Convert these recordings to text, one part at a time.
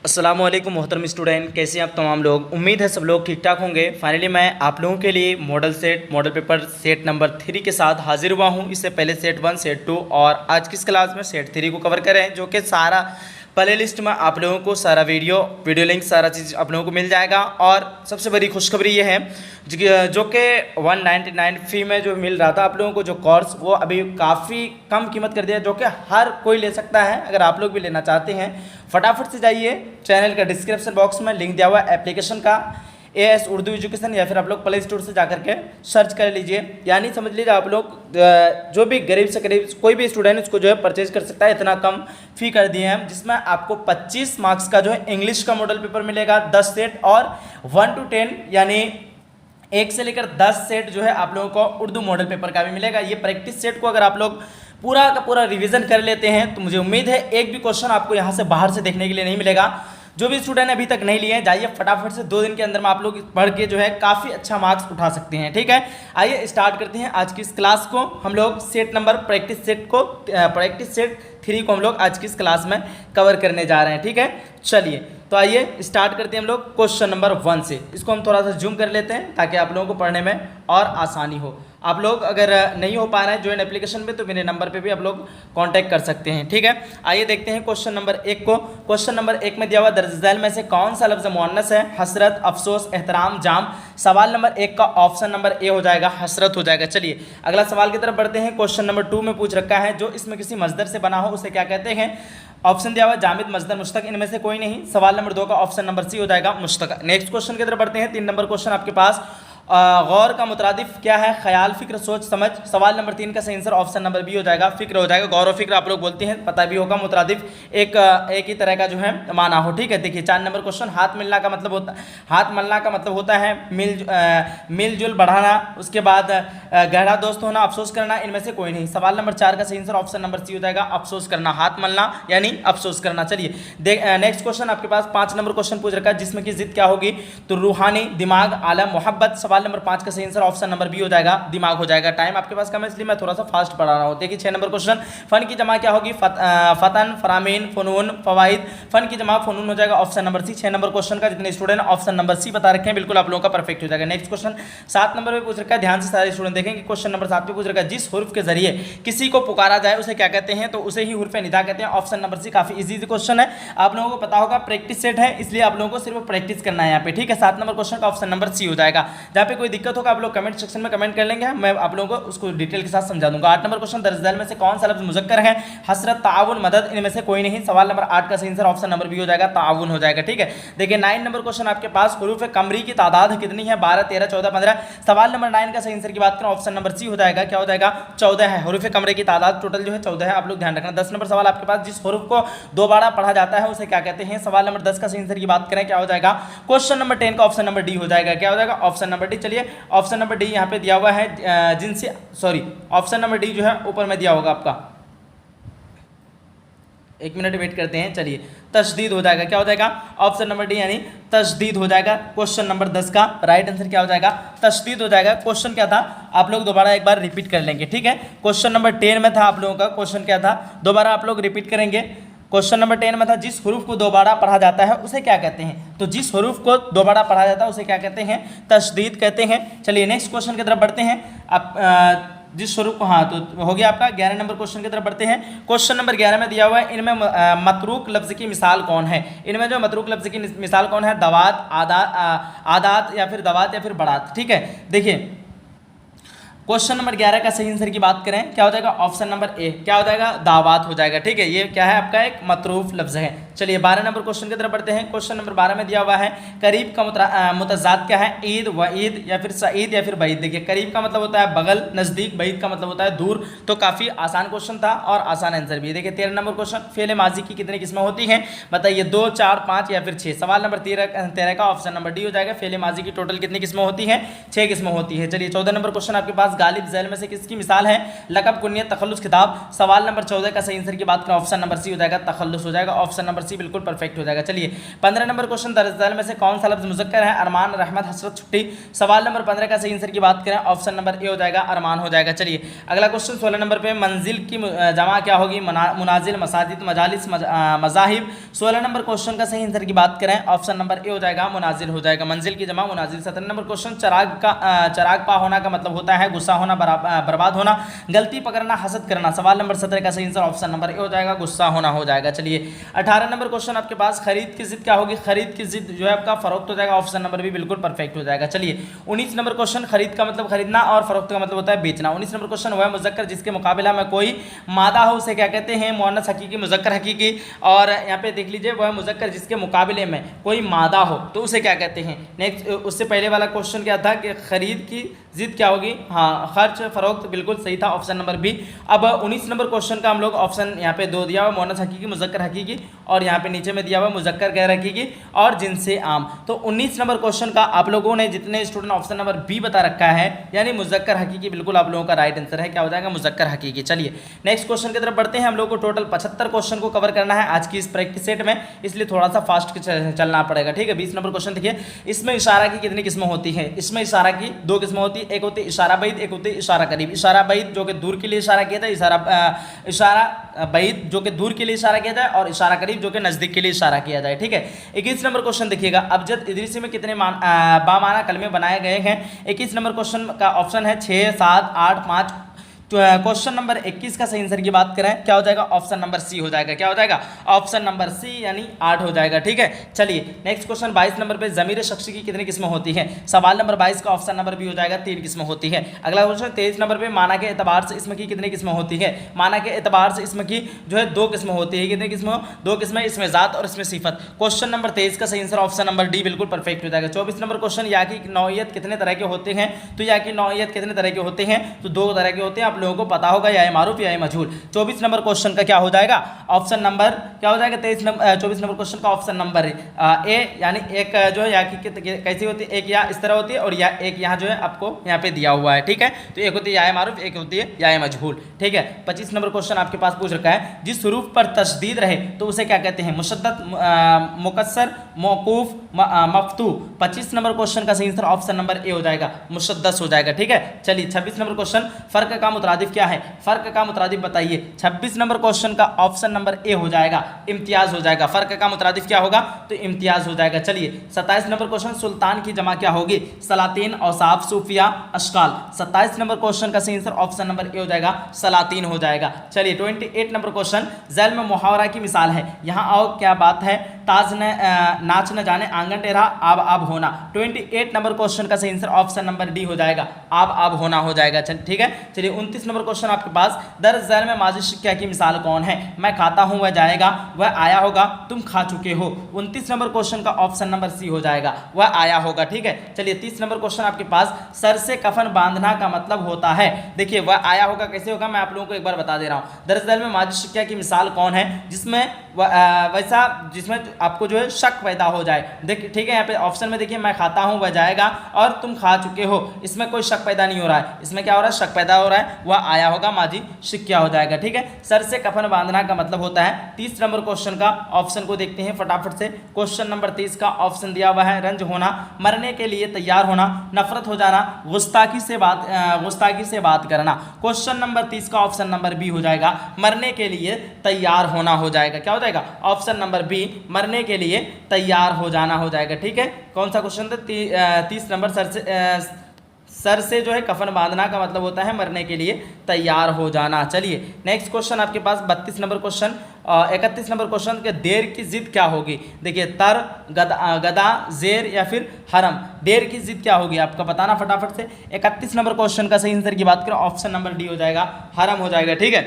अस्सलाम वालेकुम मोहतरम स्टूडेंट, कैसे हैं आप तमाम लोग। उम्मीद है सब लोग ठीक ठाक होंगे। फाइनली मैं आप लोगों के लिए मॉडल पेपर सेट नंबर 3 के साथ हाजिर हुआ हूं। इससे पहले सेट 1 सेट 2 और आज की इस क्लास में सेट 3 को कवर करें, जो कि सारा प्ले लिस्ट में आप लोगों को सारा वीडियो लिंक सारा चीज़ आप लोगों को मिल जाएगा। और सबसे बड़ी खुशखबरी ये है जो कि 199 फी में जो मिल रहा था आप लोगों को जो कोर्स, वो अभी काफ़ी कम कीमत कर दिया, जो कि हर कोई ले सकता है। अगर आप लोग भी लेना चाहते हैं फटाफट से जाइए, चैनल का डिस्क्रिप्शन बॉक्स में लिंक दिया हुआ है एप्लीकेशन का, AS उर्दू एजुकेशन, या फिर आप लोग प्ले स्टोर से जाकर के सर्च कर लीजिए। यानी समझ लीजिए आप लोग जो भी गरीब से गरीब कोई भी स्टूडेंट इसको जो है परचेज कर सकता है। इतना कम फी कर दिए हैं, जिसमें आपको 25 मार्क्स का जो है इंग्लिश का मॉडल पेपर मिलेगा 10 सेट, और 1 to 10 यानी 1 से लेकर 10 सेट जो है आप लोगों को उर्दू मॉडल पेपर का भी मिलेगा। ये प्रैक्टिस सेट को अगर आप लोग पूरा का पूरा रिवीजन कर लेते हैं तो मुझे उम्मीद है एक भी क्वेश्चन आपको यहाँ से बाहर से देखने के लिए नहीं मिलेगा। जो भी स्टूडेंट अभी तक नहीं लिए हैं, जाइए फटाफट से 2 दिन के अंदर में आप लोग पढ़ के जो है काफ़ी अच्छा मार्क्स उठा सकते हैं। ठीक है, आइए स्टार्ट करते हैं आज की इस क्लास को। हम लोग प्रैक्टिस सेट 3 को हम लोग आज की इस क्लास में कवर करने जा रहे हैं। ठीक है, चलिए तो आइए स्टार्ट करते हैं हम लोग क्वेश्चन नंबर 1 से। इसको हम थोड़ा सा जूम कर लेते हैं ताकि आप लोगों को पढ़ने में और आसानी हो। आप लोग अगर नहीं हो पा रहे हैं ज्वाइन एप्लीकेशन में, तो मेरे नंबर पे भी आप लोग कांटेक्ट कर सकते हैं। ठीक है, आइए देखते हैं क्वेश्चन नंबर 1 को। क्वेश्चन नंबर 1 में दिया हुआ दर्ज झैल में से कौन सा लफ्ज़ मुअन्नस है? हसरत, अफसोस, एहतराम, जाम। सवाल नंबर 1 का ऑप्शन नंबर ए हो जाएगा, हसरत हो जाएगा। चलिए अगला सवाल की तरफ बढ़ते हैं। क्वेश्चन नंबर 2 में पूछ रखा है जो इसमें किसी मजदर से बना हो उसे क्या कहते हैं? ऑप्शन दिया हुआ जामिद, मजदर, मुश्तक, इनमें से कोई नहीं। सवाल नंबर 2 का ऑप्शन नंबर सी हो जाएगा, मुश्तक। नेक्स्ट क्वेश्चन की तरफ बढ़ते हैं। 3 नंबर क्वेश्चन आपके पास, गौर का मुतरादिफ क्या है? ख्याल, फिक्र, सोच, समझ। सवाल नंबर 3 का सही आंसर ऑप्शन नंबर बी हो जाएगा, फिक्र हो जाएगा। गौर और फिक्र आप लोग बोलते हैं, पता भी होगा। मुतरादिफ एक ही तरह का जो है माना हो। ठीक है, देखिए 4 नंबर क्वेश्चन, हाथ मलना का मतलब होता है मिलजुल बढ़ाना, उसके बाद गहरा दोस्त होना, अफसोस करना, इनमें से कोई नहीं। सवाल नंबर 4 का सही आंसर ऑप्शन नंबर सी हो जाएगा, अफसोस करना। हाथ मलना यानी अफसोस करना। चलिए नेक्स्ट क्वेश्चन आपके पास 5 नंबर क्वेश्चन पूछ रखा है, जिसमें की जिद क्या होगी? तो रूहानी, दिमाग, आलम, मोहब्बत। सवाल नंबर 5 का सही आंसर ऑप्शन नंबर बी हो जाएगा, दिमाग हो जाएगा। टाइम आपके पास कम है इसलिए मैं थोड़ा सा फास्ट पढ़ा रहा हूँ। देखिए 6 नंबर क्वेश्चन, फन की जमा क्या होगी? फतन, फरामीन, फनून, फवाइद। फन की जमा फनून हो जाएगा, option number C. 6 number question का जितने स्टूडेंट ऑप्शन नंबर सी बता रखे हैं, बिल्कुल आप लोगों का परफेक्ट हो जाएगा। नेक्स्ट क्वेश्चन 7 नंबर में पूछ रखा है, ध्यान से सारे स्टूडेंट देखेंगे। क्वेश्चन नंबर 7 पे पूछ रखा है, जिस हुर्फ के जरिए किसी को पुकारा जाए उसे क्या कहते हैं? तो उसे ही हुर्फ निदा कहते हैं, ऑप्शन नंबर सी। काफी इजी क्वेश्चन है, आप लोगों को पता होगा। प्रैक्टिस सेट है इसलिए आप लोगों को सिर्फ प्रैक्टिस करना है यहाँ पे। ठीक है, 7 नंबर क्वेश्चन का ऑप्शन नंबर सी हो जाएगा। जहाँ पे कोई दिक्कत होगा आप लोग कमेंट सेक्शन में कमेंट कर लेंगे, मैं आप लोगों को उसको डिटेल के साथ समझा दूंगा। 8 नंबर क्वेश्चन, दर्ज झैल में से कौन सा लफ्ज मुज़क्कर है? हसरत, ताउन, मदद, इनमें से कोई नहीं। सवाल नंबर 8 का सही आंसर ऑप्शन नंबर बी हो जाएगा, ताउन हो जाएगा। ठीक है, देखिए 9 नंबर क्वेश्चन आपके पास, हुरूफ कमरी की तादाद कितनी है? 12, 13, 14, 15। सवाल नंबर 9 का सही आंसर की बात करें ऑप्शन नंबर सी हो जाएगा, क्या हो जाएगा? 14 है। हुरूफ कमरे की तादाद टोटल जो है 14 है, आप लोग ध्यान रखना। 10 नंबर सवाल आपके पास, जिस हुरूफ को दोबारा पढ़ा जाता है उसे क्या कहते हैं? सवाल नंबर 10 का सही आंसर की बात करें क्या हो जाएगा? क्वेश्चन नंबर 10 का ऑप्शन नंबर डी हो जाएगा, क्या हो जाएगा? Option number D. चलिए ऑप्शन नंबर डी यहाँ पे दिया हुआ है, ऑप्शन नंबर डी जो है ऊपर में दिया होगा आपका, 1 मिनट वेट करते हैं। चलिए तशदीद हो जाएगा, क्या हो जाएगा? ऑप्शन नंबर डी यानी तशदीद हो जाएगा। क्वेश्चन नंबर 10 का राइट आंसर क्या हो जाएगा? तशदीद हो जाएगा। क्वेश्चन क्या था आप लोग दोबारा एक बार रिपीट कर लेंगे। ठीक है, क्वेश्चन नंबर 10 में था आप लोगों का क्वेश्चन क्या था, दोबारा आप लोग रिपीट करेंगे। क्वेश्चन नंबर 10 में था, जिस हुरूफ को दोबारा पढ़ा जाता है उसे क्या कहते हैं? तो जिस हुरूफ को दोबारा पढ़ा जाता है उसे क्या कहते हैं? तशदीद कहते हैं। चलिए नेक्स्ट क्वेश्चन की तरफ बढ़ते हैं। आप जिस स्वरूप को, हाँ तो हो गया आपका 11 नंबर क्वेश्चन की तरफ बढ़ते हैं। क्वेश्चन नंबर 11 में दिया हुआ है, इनमें मतरूक लफ्ज़ की मिसाल कौन है? इनमें जो मतरूक लफ्ज़ की मिसाल कौन है? दवात, आदात या फिर दवात या फिर बरात। ठीक है, देखिए क्वेश्चन नंबर 11 का सही आंसर की बात करें क्या हो जाएगा? ऑप्शन नंबर ए, क्या हो जाएगा? दावात हो जाएगा। ठीक है, ये क्या है आपका एक मतरूफ लफ्ज़ है। चलिए 12 नंबर क्वेश्चन की तरफ बढ़ते हैं। क्वेश्चन नंबर 12 में दिया हुआ है, करीब का मुतज़ाद क्या है? ईद, वईद या फिर सईद या फिर बईद। देखिए करीब का मतलब होता है बगल, नज़दीक, बईद का मतलब होता है दूर। तो काफ़ी आसान क्वेश्चन था और आसान आंसर भी। देखिए 13 नंबर क्वेश्चन, फेल माजी की कितनी किस्में होती हैं? बताइए 2, 4, 5 या फिर 6। सवाल नंबर 13 का ऑप्शन नंबर डी हो जाएगा, फेल माजी की टोटल कितनी किस्में होती हैं? 6 किस्में होती है। चलिए 14 नंबर क्वेश्चन आपके पास, गालिब झैल में से किसकी मिसाल है? लक़ब, कुन्यत, तखल्लुस, खिताब। सवाल नंबर 14 का सही आंसर की बात करें ऑप्शन नंबर सी हो जाएगा, तखल्लुस हो जाएगा। ऑप्शन नंबर सी बिल्कुल परफेक्ट हो जाएगा। चलिए 15 नंबर क्वेश्चन, दर्ज झैल में से कौन सा लफ्ज मुज़क्कर है? अरमान, रहमत, हसरत, छुट्टी। सवाल नंबर 15 का सही आंसर की बात करें ऑप्शन नंबर ए हो जाएगा, अरमान हो जाएगा। चलिए अगला क्वेश्चन 16 नंबर पे, मंजिल की जमा क्या होगी? मुनाजिल, मसाजिद, मजालिस, मजाहिब। 16 नंबर क्वेश्चन का सही आंसर की बात करें ऑप्शन नंबर ए हो जाएगा, मुनाजिल हो जाएगा। मंजिल की जमा मुनाजिल। 17 नंबर क्वेश्चन, चराग पा होना का मतलब होता है गुस्सा होना, बर्बाद होना, गलती पकड़ना, हसद करना। सवाल नंबर 17 का सही आंसर ऑप्शन नंबर ए हो जाएगा, गुस्सा होना हो जाएगा। चलिए 18 नंबर क्वेश्चन आपके पास, खरीद की जिद क्या होगी? खरीद की जिद जो है आपका फरोख्त हो जाएगा। ऑप्शन नंबर भी बिल्कुल परफेक्ट हो जाएगा। चलिए 19 नंबर क्वेश्चन, खरीद का मतलब खरीदना और फरोख्त का मतलब होता है बेचना। 19 नंबर क्वेश्चन, वह मुज़क्कर जिसके मुकाबला में कोई मादा हो उसे क्या कहते हैं? मुअन्नस हकीकी, मुज़क्कर हकीकी। और यहाँ पे देख लीजिए, वह मुज़क्कर जिसके मुकाबले में कोई मादा हो तो उसे क्या कहते हैं? नेक्स्ट उससे पहले वाला क्वेश्चन क्या था कि खरीद की जिद क्या होगी? हाँ, खर्च, फरोख्त, बिल्कुल सही था, ऑप्शन नंबर बी। अब 19 नंबर क्वेश्चन का हम लोग ऑप्शन यहाँ पे दो दिया हुआ, मुअन्नस हकीकी, मुज़क्कर हकीकी, और यहाँ पे नीचे में दिया हुआ मुज़क्कर गैर हकीकी और जिनसे आम। तो 19 नंबर क्वेश्चन का आप लोगों ने जितने स्टूडेंट ऑप्शन नंबर बी बता रखा है, यानी मुज़क्कर हकीकी, बिल्कुल आप लोगों का राइट आंसर है। क्या हो जाएगा? मुज़क्कर हकीकी। चलिए नेक्स्ट क्वेश्चन की तरफ बढ़ते हैं। हम लोग को टोटल 75 क्वेश्चन को कवर करना है आज की इस प्रैक्टिस सेट में, इसलिए थोड़ा सा फास्ट चलना पड़ेगा, ठीक है। 20 नंबर क्वेश्चन देखिए, इसमें इशारा की कितनी किस्में होती हैं? इसमें इशारा की दो किस्में होती है, एक होती है इशारा बैद, एक होती है इशारा करीब। इशारा बैद जो कि दूर के लिए इशारा किया था, इशारा बैद जो कि दूर के लिए इशारा किया जाए, और इशारा करीब जो कि नजदीक के लिए इशारा किया जाए, ठीक है। 21 नंबर क्वेश्चन देखिएगा, अबजद इदरीसी में कितने बामाना कलमे बनाए गए हैं? 21 नंबर क्वेश्चन का ऑप्शन है 6, 7, 8, 5। क्वेश्चन नंबर 21 का सही आंसर की बात करें क्या हो जाएगा? ऑप्शन नंबर सी हो जाएगा। क्या हो जाएगा? ऑप्शन नंबर सी यानी 8 हो जाएगा, ठीक है। चलिए नेक्स्ट क्वेश्चन 22 नंबर पे, ज़मीर शख्सी की कितनी किस्में होती हैं? सवाल नंबर 22 का ऑप्शन नंबर बी हो जाएगा, 3 किस्में होती है। अगला क्वेश्चन 23 नंबर पे, माना के एतबार से इसमें की कितनी किस्में होती है? माना के एतबार से इसमें की जो है 2 किस्में होती है। कितनी किस्में? 2 किस्में, इसमें ज़ात और इसमें सिफत। क्वेश्चन नंबर 23 का सही आंसर ऑप्शन नंबर डी बिल्कुल परफेक्ट हो जाएगा। 24 नंबर क्वेश्चन, या की नौइयत कितने तरह के होते हैं? तो या की नौइयत कितने तरह के होते हैं? तो 2 तरह के होते हैं, आप लोगों को पता होगा, या मारूफ या मजहूल। 24 नंबर क्वेश्चन का क्या हो जाएगा? ऑप्शन नंबर क्या हो जाएगा? 24 नंबर क्वेश्चन का ऑप्शन नंबर ए, यानी एक जो है या की कैसी होती है? एक या इस तरह होती है, और या एक यहाँ जो है आपको यहाँ पे दिया हुआ है, ठीक है। तो एक होती है या मारूफ, एक होती है या मजहूल, ठीक है। 25 नंबर क्वेश्चन आपके पास पूछ रखा है, जिस हुरूफ पर तशदीद रहे तो उसे क्या कहते हैं? मुशद्दद, मुकस्सर, मौकूफ, मफ्तू। 25 नंबर क्वेश्चन का सही आंसर ऑप्शन नंबर ए हो जाएगा, मुशद्दद हो जाएगा, ठीक है। चलिए 26 नंबर क्वेश्चन, फर्क का मुतरादिफ क्या है? फर्क का मुतरादिफ बताइए। 26 नंबर क्वेश्चन का ऑप्शन नंबर ए हो जाएगा, इम्तियाज हो जाएगा। फर्क का मुतरादिफ क्या होगा? तो इम्तियाज हो जाएगा। चलिए 27 नंबर क्वेश्चन, सुल्तान की जमा क्या होगी? सलातीन, औसाफ, सूफिया, अशकाल। 27 नंबर क्वेश्चन का सही आंसर ऑप्शन नंबर ए हो जाएगा, सलातीन हो जाएगा। चलिए 28 नंबर क्वेश्चन, ज़ैल में मुहावरा की मिसाल है, यहाँ आओ क्या बात है? ताज न नाच न जाने आंगन टेढ़ा, आब होना। 28 नंबर क्वेश्चन का सही आंसर ऑप्शन नंबर डी हो जाएगा, आब होना हो जाएगा, ठीक है। चलिए 29 नंबर क्वेश्चन आपके पास, दर्ज झैल में माजी शिक्का की मिसाल कौन है? मैं खाता हूं, वह जाएगा, वह आया होगा, तुम खा चुके हो। 29 नंबर क्वेश्चन का ऑप्शन नंबर सी हो जाएगा, वह आया होगा, ठीक है। चलिए 30 नंबर क्वेश्चन आपके पास, सर से कफन बांधना का मतलब होता है। देखिए वह आया होगा कैसे होगा, मैं आप लोगों को एक बार बता दे रहा हूं। दर्ज झैल में माजी शिक्का की मिसाल कौन है जिसमें वैसा जिसमें आपको जो है शक पैदा हो जाए? देखिए ठीक है, यहाँ पे ऑप्शन में देखिए, मैं खाता हूं, वह जाएगा, और तुम खा चुके हो। इसमें कोई शक पैदा नहीं हो रहा है, इसमें क्या हो रहा है? शक पैदा हो रहा है। वह आया होगा माजी शिक्का हो जाएगा, ठीक है। सर से कफन बांधना का मतलब होता है। 30 नंबर क्वेश्चन का ऑप्शन को देखते हैं फटाफट से। क्वेश्चन नंबर 30 का ऑप्शन दिया हुआ है, रंज होना, मरने के लिए तैयार होना, नफरत हो जाना, गुस्ताखी से बात करना। क्वेश्चन नंबर 30 का ऑप्शन नंबर बी हो जाएगा, मरने के लिए तैयार होना हो जाएगा। क्या हो जाएगा? ऑप्शन नंबर बी, मरने के लिए तैयार हो जाना हो जाएगा, ठीक है। कौन सा क्वेश्चन था? 30 नंबर, सर से जो है कफन बांधना का मतलब होता है मरने के लिए तैयार हो जाना। चलिए नेक्स्ट क्वेश्चन आपके पास 32 नंबर क्वेश्चन, 31 नंबर क्वेश्चन के देर की जिद क्या होगी? देखिए तर, गदा, जेर या फिर हरम। देर की जिद क्या होगी आपका बताना फटाफट से। 31 नंबर क्वेश्चन का सही आंसर की बात करें ऑप्शन नंबर डी हो जाएगा, हरम हो जाएगा, ठीक है।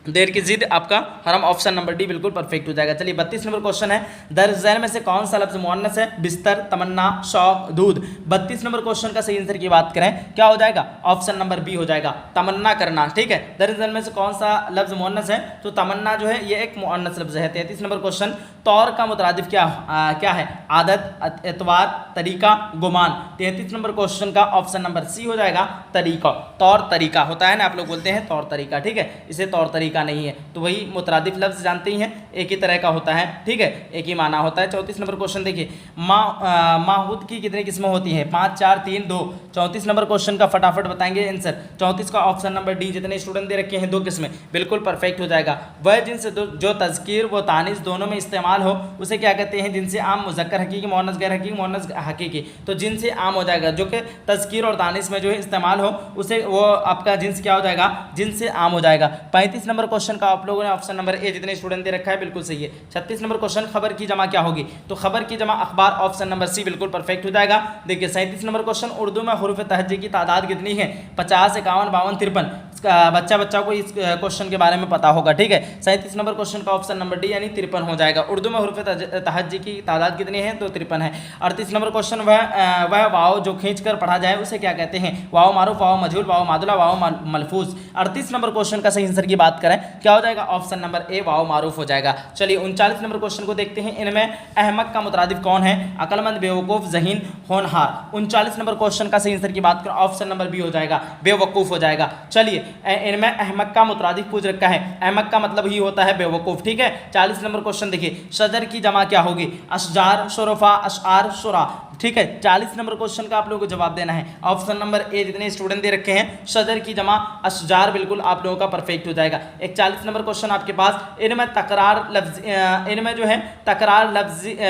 देर की जिद आपका हरम, ऑप्शन नंबर डी बिल्कुल परफेक्ट हो जाएगा। चलिए 32 नंबर क्वेश्चन है, दर्ज झैल में से कौन सा लफ्ज मुअन्नस है? बिस्तर, तमन्ना, शौक, दूध। 32 नंबर क्वेश्चन का सही आंसर की बात करें क्या हो जाएगा? ऑप्शन नंबर बी हो जाएगा, तमन्ना करना। ठीक है, दर्ज झैल में से कौन सा लफ्ज मुअन्नस है? तो तमन्ना जो है ये एक मुअन्नस लफ्ज है। 33 नंबर क्वेश्चन, तौर का मुतरादिफ क्या है? आदत, एतवार, तरीका, गुमान। 33 नंबर क्वेश्चन का ऑप्शन नंबर सी हो जाएगा, तरीका। तौर तरीका होता है ना, आप लोग बोलते हैं तौर तरीका, ठीक है, इसे तौर तरीका नहीं है। तो वही मुतरादिफ लफ्ज जानते ही हैं, एक ही तरह का होता है, ठीक है, एक ही माना होता है। 34 नंबर क्वेश्चन देखिए, माहूद की कितनी किस्में होती हैं? 5, 4, 3, 2। 34 नंबर क्वेश्चन का फटाफट बताएंगे आंसर। 34 का ऑप्शन नंबर डी, जितने स्टूडेंट दे रखे हैं 2 किस्में, बिल्कुल परफेक्ट हो जाएगा। वह जिनसे जो तज़कीर व तानीस दोनों में इस्तेमाल हो उसे क्या कहते हैं? जिनसे आम, मुज़क्कर हकीकी, मुअन्नस गैर हकीकी, मुअन्नस हकीकी। तो जिनसे आम हो जाएगा, जो कि तज़कीर और तानीस में जो है इस्तेमाल हो उसे वो आपका जिन्स क्या हो जाएगा? जिनसे आम हो जाएगा। 35 नंबर क्वेश्चन का आप लोगों ने ऑप्शन नंबर ए जितने स्टूडेंट दे रखा है बिल्कुल सही है। 36 नंबर क्वेश्चन, खबर की जमा क्या होगी? तो खबर की जमा अखबार, ऑप्शन नंबर सी बिल्कुल परफेक्ट हो जाएगा। देखिए 37 नंबर क्वेश्चन, उर्दू में हुरूफ तहज्जी की तादाद कितनी है? 50, 51, 52, 53। बच्चा को इस क्वेश्चन के बारे में पता होगा, ठीक है। 37 नंबर क्वेश्चन का ऑप्शन नंबर डी यानी 53 हो जाएगा। उर्दू में हुरूफ तहज्जी की तादाद कितनी है? तो 53 है। 38 नंबर क्वेश्चन, वह वाव जो खींच कर पढ़ा जाए उसे क्या कहते हैं? वाव मारूफ, वाव मजहूल, वाव मादुला, वाव मलफूज। 38 नंबर क्वेश्चन का सही आंसर की बात करें क्या हो जाएगा? ऑप्शन नंबर ए, वाव मारूफ हो जाएगा। चलिए 39 नंबर क्वेश्चन को देखते हैं, इनमें अहमक का मुतरादिफ कौन है? अक्लमंद, बेवकूफ़, ज़हीन, होनहार। 39 नंबर क्वेश्चन का सही आंसर की बात करें ऑप्शन नंबर बी हो जाएगा, बेवकूफ़ हो जाएगा। चलिए इनमें अहमक का मुतरादिफ पूछ रखा है, अहमक का मतलब ही होता है बेवकूफ़, ठीक है। 40 नंबर क्वेश्चन देखिए, शजर की जमा क्या होगी? अशजार, शुरफा, अशआर, शुरा, ठीक है। 40 नंबर क्वेश्चन का आप लोगों को जवाब देना है। ऑप्शन नंबर ए जितने स्टूडेंट दे रखे हैं, शजर की जमा अशजार, बिल्कुल आप लोगों का परफेक्ट हो जाएगा। एक 40 नंबर क्वेश्चन आपके पास, इनमें तकरार लफ्ज, इनमें जो है तकरार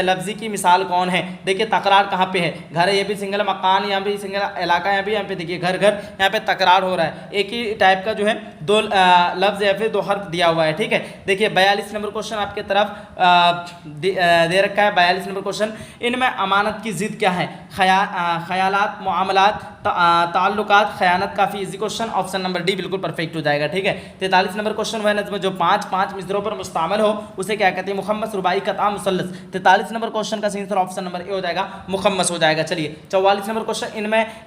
लफ्जी की मिसाल कौन है? देखिए तकरार कहाँ पे है? घर है, ये भी सिंगल, मकान यहाँ भी सिंगल, इलाका यहाँ पे देखिए घर, यहाँ पे तकरार हो रहा है। एक ही टाइप का जो है 2 लफ्ज या फिर 2 हर्फ दिया हुआ है, ठीक है। देखिए 42 नंबर क्वेश्चन आपके तरफ दे रखा है। 42 नंबर क्वेश्चन, इनमें अमानत की जिद क्या है? ख्यालात, मामलात, ताल्लुकात, खयानत। काफ़ी easy question, option number D बिल्कुल परफेक्ट हो जाएगा, ठीक है। 43 नंबर क्वेश्चन, वह नज़्म जो 5 मिसरों पर मुश्तमिल हो उसे क्या कहते हैं? मुखम्मस, रुबाई, कता, मुसल्लस। 43 नंबर क्वेश्चन का सही आंसर ऑप्शन नंबर ए हो जाएगा, मुखम्मस हो जाएगा। चलिए 44 नंबर क्वेश्चन,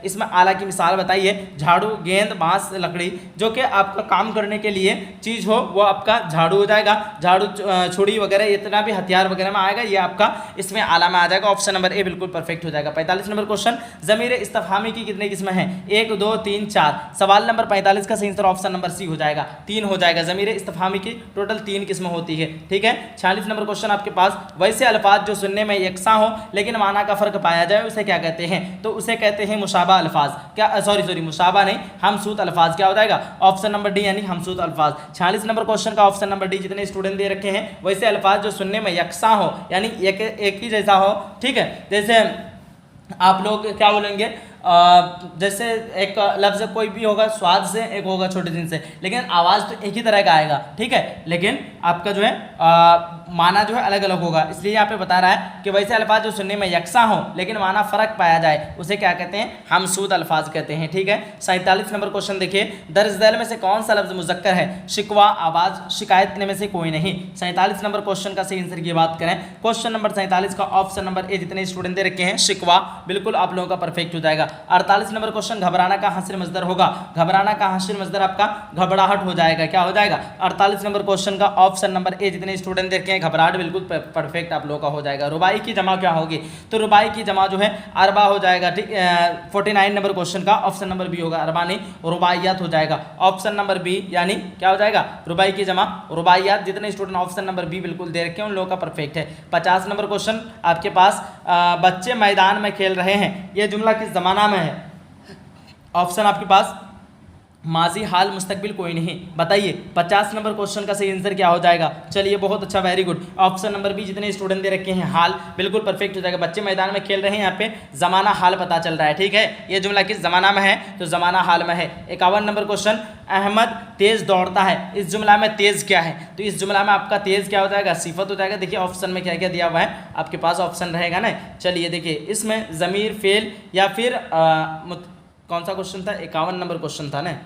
इसमें आला की मिसाल बताइए। झाड़ू, गेंद, बांस, लकड़ी। जो कि आपका काम करने के लिए चीज़ हो वो आपका झाड़ू हो जाएगा। झाड़ू, छुरी वगैरह इतना भी हथियार वगैरह में आएगा, ये आपका इसमें आला में आ जाएगा। ऑप्शन नंबर ए बिल्कुल परफेक्ट हो जाएगा। 45 नंबर क्वेश्चन, ज़मीर इस्तिफ़हामी की कितनी किस्में हैं? 1, 2, 3, 4। सवाल नंबर 45 का सही आंसर ऑप्शन नंबर सी हो जाएगा, 3 हो जाएगा। ज़मीर इस्तिफ़हामी की टोटल 3 किस्में होती है, ठीक है। 46 नंबर क्वेश्चन आपके पास, वैसे अल्फाज जो सुनने में यकसा हो लेकिन माना का फ़र्क पाया जाए उसे क्या कहते हैं? तो उसे कहते हैं मुशाबा अल्फाज। क्या सॉरी मुशाबा नहीं, हमसूत अल्फाज। क्या हो जाएगा? ऑप्शन नंबर डी यानी हमसूत अल्फाज। 46 नंबर क्वेश्चन का ऑप्शन नंबर डी जितने स्टूडेंट दे रखे हैं, वैसे अल्फाज जो सुनने में यकसा हो यानी एक ही जैसा हो, ठीक है। जैसे आप लोग क्या बोलेंगे, जैसे एक लफ्ज़ कोई भी होगा स्वाद से, एक होगा छोटे दिन से, लेकिन आवाज़ तो एक ही तरह का आएगा, ठीक है, लेकिन आपका जो है माना जो है अलग अलग होगा। इसलिए यहाँ पे बता रहा है कि वैसे अल्फाज जो सुनने में यकसा हो लेकिन माना फ़र्क पाया जाए उसे क्या कहते हैं? हमसूद अल्फाज कहते हैं, ठीक है। 47 नंबर क्वेश्चन देखिए, दर्ज झैल में से कौन सा लफ्ज़ मुज़क्कर है? शिकवा, आवाज़, शिकायत, इनमें से कोई नहीं। 47 नंबर क्वेश्चन का सही आंसर की बात करें, क्वेश्चन नंबर 47 का ऑप्शन नंबर ए जितने स्टूडेंट दे रखे हैं, शिकवा, बिल्कुल आप लोगों का परफेक्ट हो जाएगा। 48 नंबर क्वेश्चन, घबराना का हासिल मजदर होगा? घबराना का हासिल मजदर आपका घबराहट हो जाएगा। क्या हो जाएगा? 48 नंबर क्वेश्चन का ऑप्शन नंबर ए जितने स्टूडेंट देख के घबराहट, बिल्कुल परफेक्ट आप लोगों का हो जाएगा। रुबाई की जमा क्या होगी? तो रुबाई की जमा जो है अरबा हो जाएगा, ठीक। 49 नंबर क्वेश्चन का ऑप्शन नंबर बी होगा, अरबा नहीं रुबाइयात हो जाएगा। ऑप्शन नंबर बी यानी क्या हो जाएगा? रुबाई की जमा रुबाइयात। जितने स्टूडेंट ऑप्शन नंबर बी बिल्कुल दे रखे हैं उन लोगों का परफेक्ट है। 50 नंबर क्वेश्चन आपके पास, बच्चे मैदान में खेल रहे हैं, यह जुमला किस ज़माना में है? ऑप्शन आपके पास माजी, हाल, मुस्तकबिल, कोई नहीं। बताइए 50 नंबर क्वेश्चन का सही आंसर क्या हो जाएगा? चलिए बहुत अच्छा, very good. Option number B जितने स्टूडेंट दे रखे हैं, हाल, बिल्कुल परफेक्ट हो जाएगा। बच्चे मैदान में खेल रहे हैं, यहाँ पे ज़माना हाल पता चल रहा है, ठीक है। ये जुमला किस ज़माना में है? तो ज़माना हाल में है। 51 नंबर क्वेश्चन, अहमद तेज़ दौड़ता है, इस जुमला में तेज़ क्या है? तो इस जुमला में आपका तेज़ क्या हो जाएगा? सिफत हो जाएगा। देखिए ऑप्शन में क्या क्या दिया हुआ है, आपके पास ऑप्शन रहेगा ना। चलिए देखिए, इसमें ज़मीर, फेल या फिर कौन सा क्वेश्चन था? 51 नंबर क्वेश्चन था ना।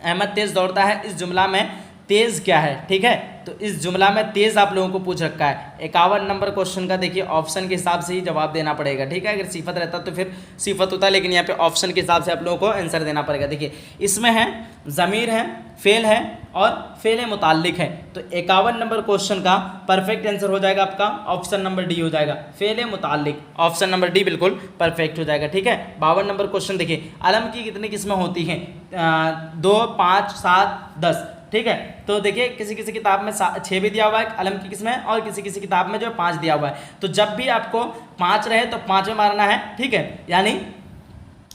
अहमद तेज दौड़ता है, इस जुमला में तेज क्या है, ठीक है। तो इस जुमला में तेज आप लोगों को पूछ रखा है। 51 नंबर क्वेश्चन का देखिए ऑप्शन के हिसाब से ही जवाब देना पड़ेगा, ठीक है। अगर सिफत रहता तो फिर सिफत होता, लेकिन यहाँ पे ऑप्शन के हिसाब से आप लोगों को आंसर देना पड़ेगा। देखिए इसमें है ज़मीर है, फेल है और फेल मुताल्लिक है। तो 51 नंबर क्वेश्चन का परफेक्ट आंसर हो जाएगा आपका ऑप्शन नंबर डी हो जाएगा, फेल मुताल्लिक। ऑप्शन नंबर डी बिल्कुल परफेक्ट हो जाएगा, ठीक है। 52 नंबर क्वेश्चन देखिए अलम की कितनी किस्में होती हैं, 2, 5, 7, 10, ठीक है। तो देखिए किसी किसी किताब में 6 भी दिया हुआ है अलम की किस्में, और किसी किसी किताब में जो 5 दिया हुआ है। तो जब भी आपको 5 रहे तो 5 में मारना है, ठीक है। यानी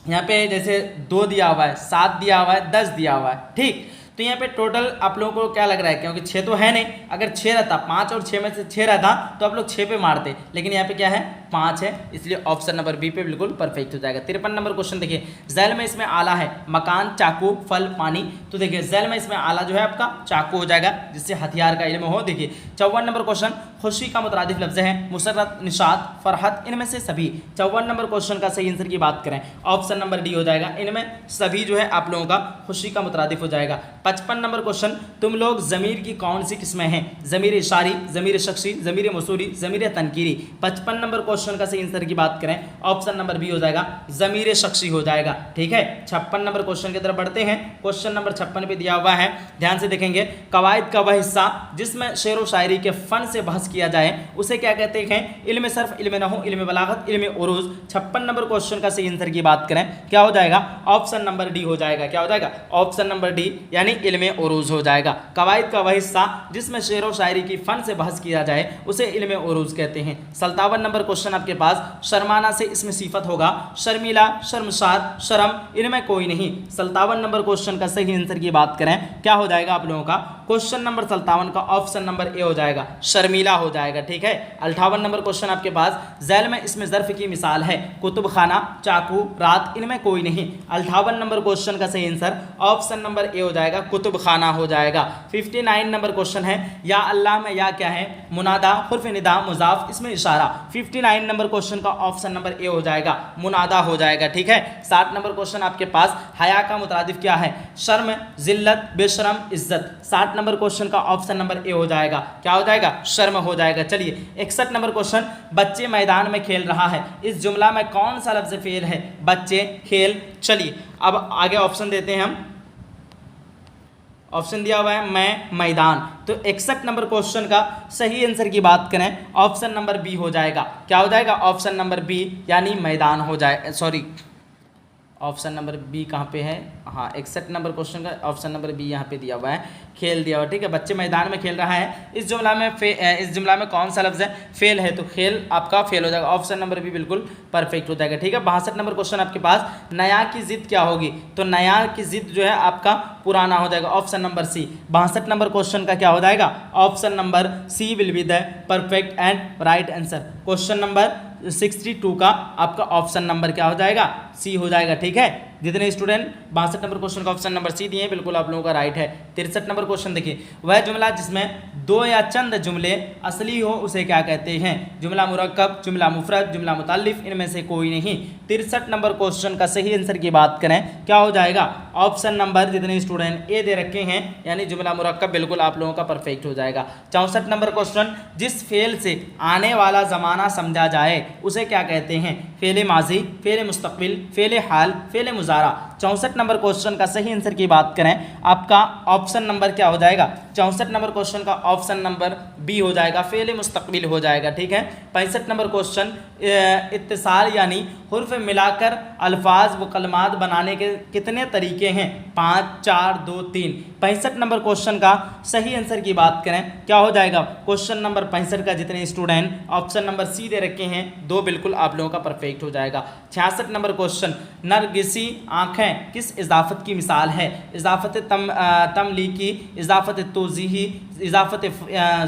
यहाँ पे जैसे 2 दिया हुआ है, 7 दिया हुआ है, 10 दिया हुआ है, ठीक। तो यहाँ पे टोटल आप लोगों को क्या लग रहा है, क्योंकि 6 तो है नहीं, अगर 6 रहता 5 और 6 में से 6 रहता तो आप लोग 6 पे मारते, लेकिन यहाँ पे क्या है 5 है, इसलिए ऑप्शन नंबर बी पे बिल्कुल परफेक्ट हो जाएगा। 53 नंबर क्वेश्चन देखिए ज़ैल में इसमें आला है, मकान, चाकू, फल, पानी। तो देखिए ज़ैल में इसमें आला जो है आपका चाकू हो जाएगा, जिससे हथियार का इल्म हो। देखिए 54 नंबर क्वेश्चन खुशी का मुतरादिफ लफ्ज़ है, मुसर्रत, निशात, फरहत, इनमें से सभी। 54 नंबर क्वेश्चन का सही आंसर की बात करें ऑप्शन नंबर डी हो जाएगा, इनमें सभी जो है आप लोगों का खुशी का मुतरादिफ हो जाएगा। 55 नंबर क्वेश्चन तुम लोग ज़मीर की कौन सी किस्में हैं, ज़मीर इशारी, ज़मीर शख्सी, ज़मीर मसूरी, ज़मीर तनकीरी। 55 नंबर क्वेश्चन का सही आंसर की बात करें ऑप्शन नंबर बी हो जाएगा, ज़मीर शख्सी हो जाएगा, ठीक है। 56 नंबर क्वेश्चन की तरफ बढ़ते हैं। क्वेश्चन नंबर 56 पे दिया हुआ है, ध्यान से देखेंगे। कवायद का वह हिस्सा जिसमें शेर व शायरी के फ़न से बहस किया जाए उसे क्या कहते हैं, इल्म सर्फ, इल्म नहू, इल्म बलागत, इल्म उरूज। 56 नंबर क्वेश्चन का सही आंसर की बात करें क्या हो जाएगा, ऑप्शन नंबर डी हो जाएगा। क्या हो जाएगा, ऑप्शन नंबर डी, यानी इल्म उरूज हो जाएगा। कवायद का वह हिस्सा जिसमें शेर व शायरी की फ़न से बहस किया जाए उसे इल्म उरूज कहते हैं। 57 नंबर क्वेश्चन आपके पास, शर्माना से इसमें सिफत होगा, शर्मीला, शर्मसार, शर्म, इनमें कोई नहीं। 57 नंबर क्वेश्चन का सही आंसर की बात करें क्या हो जाएगा आप लोगों का, क्वेश्चन नंबर 57 का ऑप्शन नंबर ए हो जाएगा, शर्मीला हो जाएगा, ठीक है। 58 नंबर क्वेश्चन आपके पास, झैल में इसमें ज़र्फ की मिसाल है, कुतुब खाना, चाकू, रात, इनमें कोई नहीं। 58 नंबर क्वेश्चन का सही आंसर ऑप्शन नंबर ए हो जाएगा, कुतुब खाना हो जाएगा। 59 नंबर क्वेश्चन है, या अल्लाह में या क्या है, मुनादा, हुर्फ निदा, मुजाफ, इसमें इशारा। 59 नंबर क्वेश्चन का ऑप्शन नंबर ए हो जाएगा, मुनादा हो जाएगा, ठीक है। 60 नंबर क्वेश्चन आपके पास, हया का मुतरादिफ क्या है, शर्म, जिल्लत, बेशरम, इज्जत। 60 नंबर क्वेश्चन का ऑप्शन नंबर ए हो जाएगा, क्या हो जाएगा, शर्म हो जाएगा। चलिए 61 नंबर क्वेश्चन, बच्चे मैदान में खेल रहा है, इस जुमला में कौन सा लफ्ज़ फेल है, बच्चे, खेल। चलिए अब आगे ऑप्शन देते हैं हम, ऑप्शन दिया हुआ है मैं, मैदान। तो 61 नंबर क्वेश्चन का सही आंसर की बात करें ऑप्शन नंबर बी हो जाएगा। क्या हो जाएगा, ऑप्शन नंबर बी, यानी मैदान हो जाए, सॉरी ऑप्शन नंबर बी कहाँ पे है, हाँ 61 नंबर क्वेश्चन का ऑप्शन नंबर बी यहाँ पे दिया हुआ है, खेल दिया हुआ, ठीक है। बच्चे मैदान में खेल रहा है, इस जुमला में कौन सा लफ्ज़ है, फेल है, तो खेल आपका फेल हो जाएगा, ऑप्शन नंबर बी बिल्कुल परफेक्ट हो जाएगा, ठीक है। 62 नंबर क्वेश्चन आपके पास, नया की ज़िद क्या होगी, तो नया की ज़िद जो है आपका पुराना हो जाएगा, option number C. 62 number question का क्या हो जाएगा, option number C will be the perfect and right answer. Question number 62 का आपका ऑप्शन नंबर क्या हो जाएगा, सी हो जाएगा, ठीक है। जितने स्टूडेंट 62 नंबर क्वेश्चन का ऑप्शन नंबर सी दिए हैं बिल्कुल आप लोगों का राइट है। 63 नंबर क्वेश्चन देखिए, वह जुमला जिसमें दो या चंद जुमले असली हो उसे क्या कहते हैं, जुमला मुरक्कब, जुमला मुफरद, जुमला मुताल्लिफ, इनमें से कोई नहीं। 63 नंबर क्वेश्चन का सही आंसर की बात करें क्या हो जाएगा, ऑप्शन नंबर जितने स्टूडेंट ए दे रखे हैं, यानी जुमला मुरक्कब बिल्कुल आप लोगों का परफेक्ट हो जाएगा। 64 नंबर क्वेश्चन, जिस फेल से आने वाला ज़माना समझा जाए उसे क्या कहते हैं, फेल माजी, फेल मुस्तकबिल, फेल हाल, फेल मुजारा। 64 नंबर क्वेश्चन का सही आंसर की बात करें आपका ऑप्शन नंबर क्या हो जाएगा, 64 नंबर क्वेश्चन का ऑप्शन नंबर बी हो जाएगा, फेल मुस्तकबिल हो जाएगा, ठीक है। 65 नंबर क्वेश्चन, इत्तिसाल यानी हुर्फ मिलाकर अल्फाज व कलमात बनाने के कितने तरीके हैं, 5, 4, 2, 3। 65 नंबर क्वेश्चन का सही आंसर की बात करें क्या हो जाएगा, क्वेश्चन नंबर 65 का जितने स्टूडेंट ऑप्शन नंबर सी दे रखे हैं 2 बिल्कुल आप लोगों का परफेक्ट हो जाएगा। 66 नंबर क्वेश्चन, नरगिसी आँखें किस इजाफत की मिसाल है, इजाफत तमलीकी, इजाफत तोज़ीही, इजाफत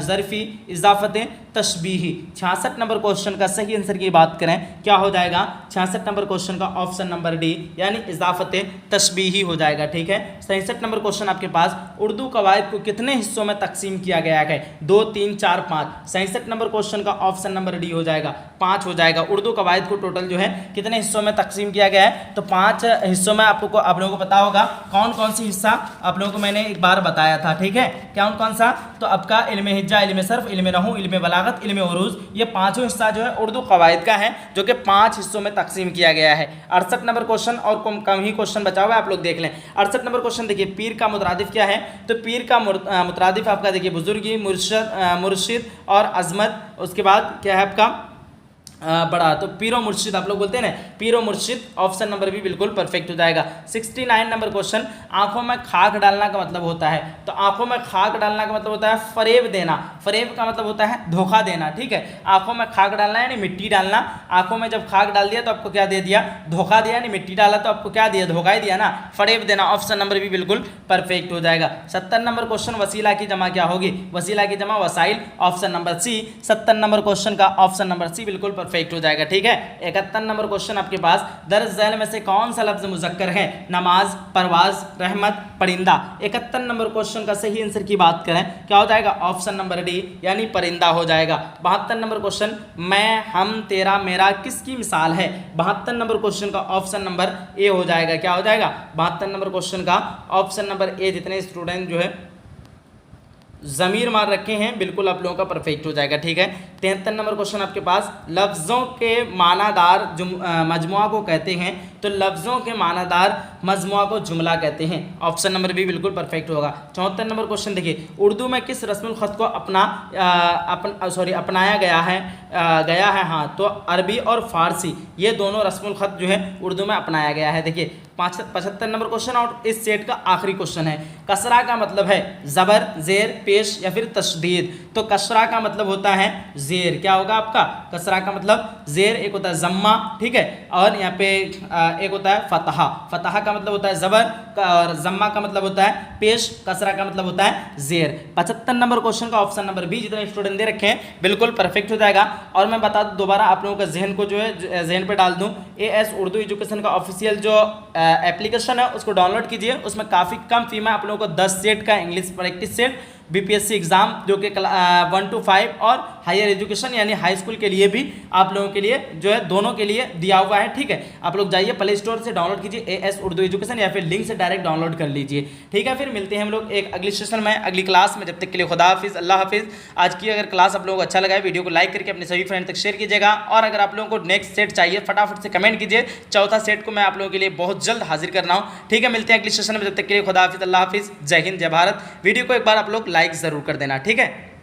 ज़रफ़ी, इजाफत तशबीही। 66 नंबर क्वेश्चन का सही आंसर की बात करें क्या हो जाएगा, 66 नंबर क्वेश्चन का ऑप्शन नंबर डी, यानी इजाफत तशबीही हो जाएगा, ठीक है। 67 नंबर क्वेश्चन आपके पास, उर्दू कवायद को कितने हिस्सों में तकसीम किया गया है, 2, 3, 4, 5। 67 नंबर क्वेश्चन का ऑप्शन नंबर डी हो जाएगा, 5 हो जाएगा। उर्दू कवायद को टोटल जो है कितने हिस्सों में तकसीम किया गया है, तो 5 हिस्सों में आपको आप लोगों को पता होगा कौन कौन सी हिस्सा आप लोगों को मैंने एक बार बताया था, ठीक है, कौन कौन सा? तो आपका इल्म हिज्जा, इल्म सर्फ, इल्म नहू, इल्म बलागत, इल्म उरूज, ये पांचों हिस्सा जो है उर्दू कवायद का है, जो कि 5 हिस्सों में तकसीम किया गया है। 68 नंबर क्वेश्चन और कम ही क्वेश्चन बचा हुआ है, आप लोग देख लें। 68 नंबर क्वेश्चन देखिए, पीर का मुतरादिफ क्या है? तो पीर का मुतरादिफ आपका देखिए बुजुर्गी, मुर्शिद और अजमत। उसके बाद क्या है आपका बड़ा, तो पीरो मुर्शिद आप लोग बोलते हैं ना, पीरो मुर्शिद। ऑप्शन नंबर भी बिल्कुल परफेक्ट हो जाएगा। 69 नंबर क्वेश्चन, आंखों में खाक डालना का मतलब होता है? तो आंखों में खाक डालना का मतलब होता है फरेब देना। फरेब का मतलब होता है धोखा देना, ठीक है। आंखों में खाक डालना यानी मिट्टी डालना। आंखों में जब खाक डाल दिया तो आपको क्या दे दिया? धोखा दिया। यानी मिट्टी डाला तो आपको क्या दिया? धोखा ही दिया ना, फरेब देना। ऑप्शन नंबर भी बिल्कुल परफेक्ट हो जाएगा। 70 नंबर क्वेश्चन, वसीला की जमा क्या होगी? वसीला की जमा वसाइल। Option number C. 70 नंबर क्वेश्चन का ऑप्शन नंबर सी बिल्कुल परफेक्ट हो जाएगा, ठीक है। 71 नंबर क्वेश्चन आपके पास, दर्ज झैल में से कौन सा लफ्ज मुजक्कर है? नमाज, परवाज, रहमत, परिंदा। 71 नंबर क्वेश्चन का सही आंसर की बात करें क्या हो जाएगा? ऑप्शन नंबर डी यानी परिंदा हो जाएगा। 72 नंबर क्वेश्चन, मैं, हम, तेरा, मेरा किसकी मिसाल है? 72 नंबर क्वेश्चन का ऑप्शन नंबर ए हो जाएगा। क्या हो जाएगा? 72 नंबर क्वेश्चन का ऑप्शन नंबर ए। जितने स्टूडेंट जो है ज़मीर मार रखे हैं बिल्कुल आप लोगों का परफेक्ट हो जाएगा, ठीक है। 73 नंबर क्वेश्चन आपके पास, लफ्ज़ों के मानादार मजमुआ को कहते हैं? तो लफ्ज़ों के मानादार मजमुआ को जुमला कहते हैं। ऑप्शन नंबर भी बिल्कुल परफेक्ट होगा। 74 नंबर क्वेश्चन देखिए, उर्दू में किस रस्मुल ख़त को अपनाया गया है? हाँ, तो अरबी और फ़ारसी ये दोनों रस्मुल ख़त जो है उर्दू में अपनाया गया है। देखिए 75 नंबर क्वेश्चन और इस सेट का आखिरी क्वेश्चन है, कसरा का मतलब है ज़बर, ज़ेर, पेश या फिर तशदीद? तो कसरा का मतलब होता है ज़ेर। क्या होगा आपका? कसरा का मतलब ज़ेर, एक होता है ज़म्मा, ठीक है, और यहाँ पे एक होता है फ़तहा। फ़तहा का मतलब होता है ज़बर और ज़म्मा का मतलब होता है पेश, कसरा का मतलब होता है ज़ेर। 75 नंबर क्वेश्चन का ऑप्शन नंबर बी जितने स्टूडेंट दे रखे हैं बिल्कुल परफेक्ट हो जाएगा। और मैं बता दूं दोबारा आप लोगों का जहन को जो है जहन पे डाल दूं, AS उर्दू एजुकेशन का ऑफिशियल जो एप्लीकेशन है उसको डाउनलोड कीजिए। उसमें काफ़ी कम फी में आप लोगों को 10 सेट का English practice set, BPSC exam जो कि 1 to 5 और हायर एजुकेशन यानी हाई स्कूल के लिए भी आप लोगों के लिए जो है दोनों के लिए दिया हुआ है, ठीक है। आप लोग जाइए प्ले स्टोर से डाउनलोड कीजिए AS उर्दू एजुकेशन या फिर लिंक से डायरेक्ट डाउनलोड कर लीजिए, ठीक है। फिर मिलते हैं हम लोग एक अगली सेशन में, अगली क्लास में। जब तक के लिए खुदा हाफिज़, अल्लाह हाफिज़। आज की अगर क्लास आप लोगों को अच्छा लगा है, वीडियो को लाइक करके अपने सभी फ्रेंड तक शेयर कीजिएगा। और अगर आप लोगों को नेक्स्ट सेट चाहिए फटाफट से कमेंट कीजिए। चौथा सेट को मैं आप लोगों के लिए बहुत जल्द हाजिर कर रहा हूँ, ठीक है। मिलते हैं अगली सेशन में, जब तक के लिए खुदा हाफिज़, अल्लाह हाफिज़, जय हिंद, जय भारत। वीडियो को एक बार आप लोग लाइक ज़रूर कर देना, ठीक है।